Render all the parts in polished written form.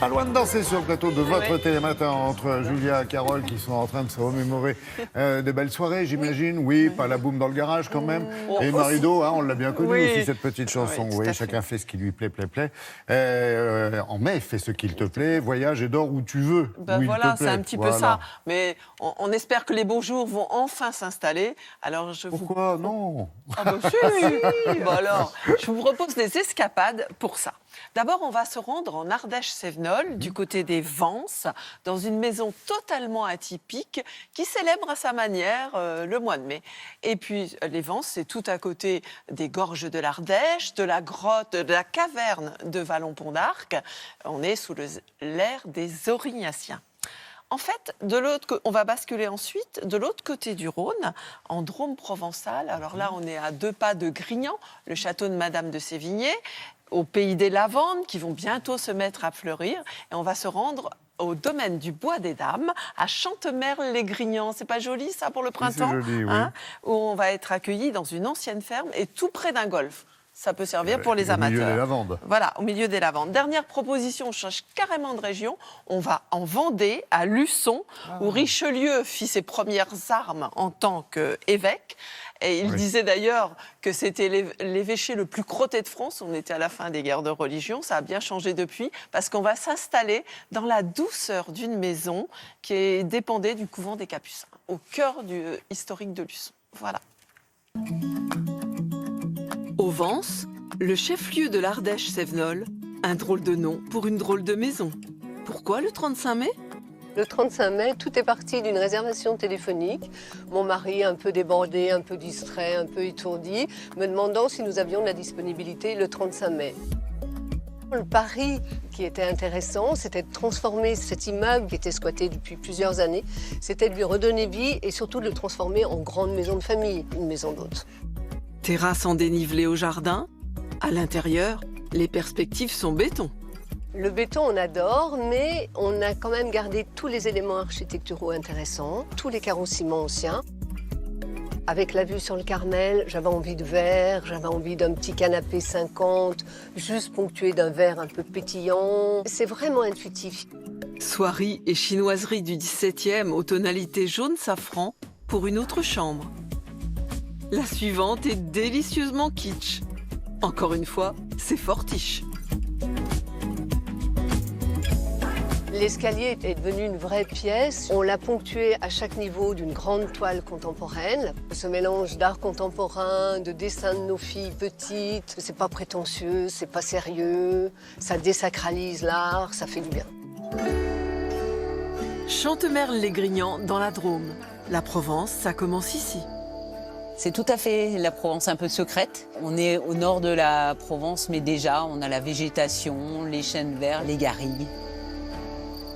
Pas loin de danser sur le plateau de votre Télématin entre Julia et Carole qui sont en train de se remémorer de belles soirées, j'imagine. Oui, pas la boum dans le garage quand même. Et Marido, hein, on l'a bien connue aussi, cette petite chanson. Vous voyez, chacun fait ce qui lui plaît. En mai, fais ce qu'il te plaît, voyage et dors où tu veux. Ben voilà, c'est un petit peu ça. Mais on espère que les beaux jours vont enfin s'installer. Alors Pourquoi non? Ah ben si. Bon alors, je vous propose des escapades pour ça. D'abord, on va se rendre en Ardèche-Sévenol, du côté des Vances, dans une maison totalement atypique qui célèbre à sa manière le mois de mai. Et puis, les Vances, c'est tout à côté des gorges de l'Ardèche, de la grotte, de la caverne de Vallon-Pont d'Arc. On est sous l'ère des Aurignaciens. En fait, on va basculer ensuite de l'autre côté du Rhône, en Drôme provençal. Alors là, on est à 2 pas de Grignan, le château de Madame de Sévigné, au pays des lavandes qui vont bientôt se mettre à fleurir. Et on va se rendre au domaine du Bois des Dames, à Chantemerle-les-Grignans. C'est pas joli ça pour le printemps, c'est joli, oui. Où on va être accueillis dans une ancienne ferme et tout près d'un golfe. Ça peut servir pour les amateurs. Au milieu des lavandes. Voilà, au milieu des lavandes. Dernière proposition, on change carrément de région. On va en Vendée, à Luçon, où Richelieu fit ses premières armes en tant qu'évêque. Et il disait d'ailleurs que c'était l'évêché le plus crotté de France. On était à la fin des guerres de religion. Ça a bien changé depuis, parce qu'on va s'installer dans la douceur d'une maison qui dépendait du couvent des Capucins, au cœur historique de Luçon. Voilà. Aux Vances, le chef-lieu de l'Ardèche-Sévenol, un drôle de nom pour une drôle de maison. Pourquoi le 35 mai ? Le 35 mai, tout est parti d'une réservation téléphonique. Mon mari, un peu débordé, un peu distrait, un peu étourdi, me demandant si nous avions de la disponibilité le 35 mai. Le pari qui était intéressant, c'était de transformer cet immeuble qui était squatté depuis plusieurs années, c'était de lui redonner vie et surtout de le transformer en grande maison de famille, une maison d'hôte. Terrasse en dénivelé au jardin. À l'intérieur, les perspectives sont béton. Le béton, on adore, mais on a quand même gardé tous les éléments architecturaux intéressants, tous les carrossements anciens. Avec la vue sur le Carmel, j'avais envie de verre, j'avais envie d'un petit canapé 50, juste ponctué d'un verre un peu pétillant. C'est vraiment intuitif. Soierie et chinoiserie du 17e aux tonalités jaune-safran pour une autre chambre. La suivante est délicieusement kitsch. Encore une fois, c'est fortiche. L'escalier est devenu une vraie pièce. On l'a ponctué à chaque niveau d'une grande toile contemporaine. Ce mélange d'art contemporain, de dessins de nos filles petites, c'est pas prétentieux, c'est pas sérieux, ça désacralise l'art, ça fait du bien. Chantemerle-les-Grignans dans la Drôme. La Provence, ça commence ici. C'est tout à fait la Provence un peu secrète. On est au nord de la Provence, mais déjà, on a la végétation, les chênes verts, les garrigues.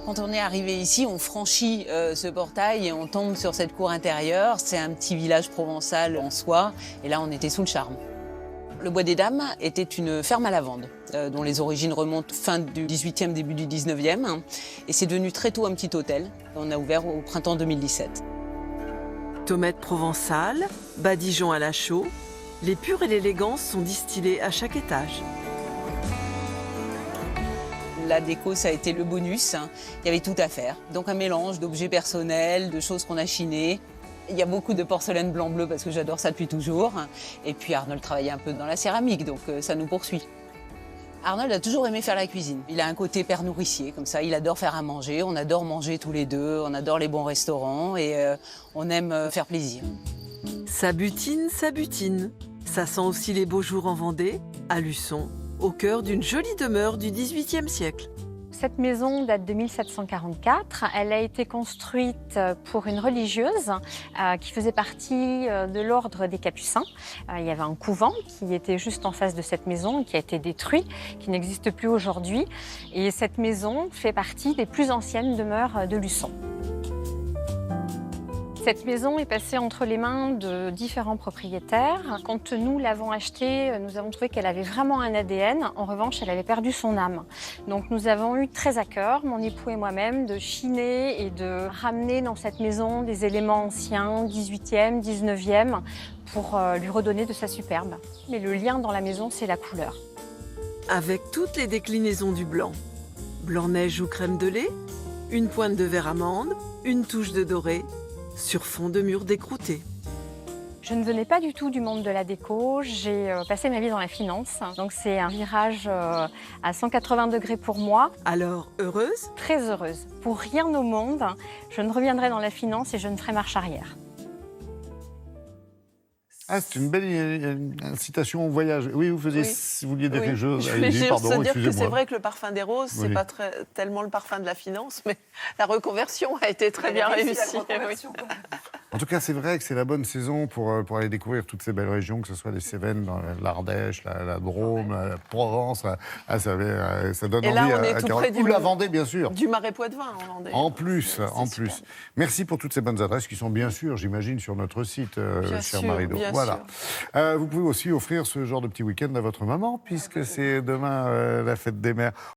Quand on est arrivé ici, on franchit ce portail et on tombe sur cette cour intérieure. C'est un petit village provençal en soi, et là, on était sous le charme. Le Bois des Dames était une ferme à lavande, dont les origines remontent fin du 18e, début du 19e. Et c'est devenu très tôt un petit hôtel. On a ouvert au printemps 2017. Tomate provençale, badigeon à la chaux, les purs et l'élégance sont distillés à chaque étage. La déco, ça a été le bonus. Il y avait tout à faire. Donc un mélange d'objets personnels, de choses qu'on a chinées. Il y a beaucoup de porcelaine blanc-bleu parce que j'adore ça depuis toujours. Et puis Arnold travaillait un peu dans la céramique, donc ça nous poursuit. Arnold a toujours aimé faire la cuisine. Il a un côté père nourricier, comme ça, il adore faire à manger. On adore manger tous les deux, on adore les bons restaurants et on aime faire plaisir. Ça butine, ça butine. Ça sent aussi les beaux jours en Vendée, à Luçon, au cœur d'une jolie demeure du XVIIIe siècle. Cette maison date de 1744. Elle a été construite pour une religieuse qui faisait partie de l'ordre des Capucins. Il y avait un couvent qui était juste en face de cette maison, qui a été détruit, qui n'existe plus aujourd'hui. Et cette maison fait partie des plus anciennes demeures de Luçon. Cette maison est passée entre les mains de différents propriétaires. Quand nous l'avons achetée, nous avons trouvé qu'elle avait vraiment un ADN. En revanche, elle avait perdu son âme. Donc nous avons eu très à cœur, mon époux et moi-même, de chiner et de ramener dans cette maison des éléments anciens, 18e, 19e, pour lui redonner de sa superbe. Mais le lien dans la maison, c'est la couleur. Avec toutes les déclinaisons du blanc. Blanc-neige ou crème de lait, une pointe de verre amande, une touche de doré, sur fond de mur décrouté. Je ne venais pas du tout du monde de la déco, j'ai passé ma vie dans la finance, donc c'est un virage à 180 degrés pour moi. Alors, heureuse? Très heureuse. Pour rien au monde, je ne reviendrai dans la finance et je ne ferai marche arrière. Ah, c'est une belle incitation au voyage. Oui, vous vouliez dire quelque chose. Mais Allez-y, juste pardon, se dire que excusez-moi. c'est vrai que le parfum des roses, c'est pas tellement le parfum de la finance, mais la reconversion a été très bien réussie. En tout cas, c'est vrai que c'est la bonne saison pour aller découvrir toutes ces belles régions, que ce soit les Cévennes, l'Ardèche, la Drôme, la Provence. Ça donne Et envie là, on est à tout Carole. près Ou la Vendée, bien sûr. Du Marais Poitevin en Vendée. En plus. Super. Merci pour toutes ces bonnes adresses qui sont bien sûr, j'imagine, sur notre site, cher Marie-Do. Bien Voilà. Vous pouvez aussi offrir ce genre de petit week-end à votre maman, puisque c'est demain la fête des mères.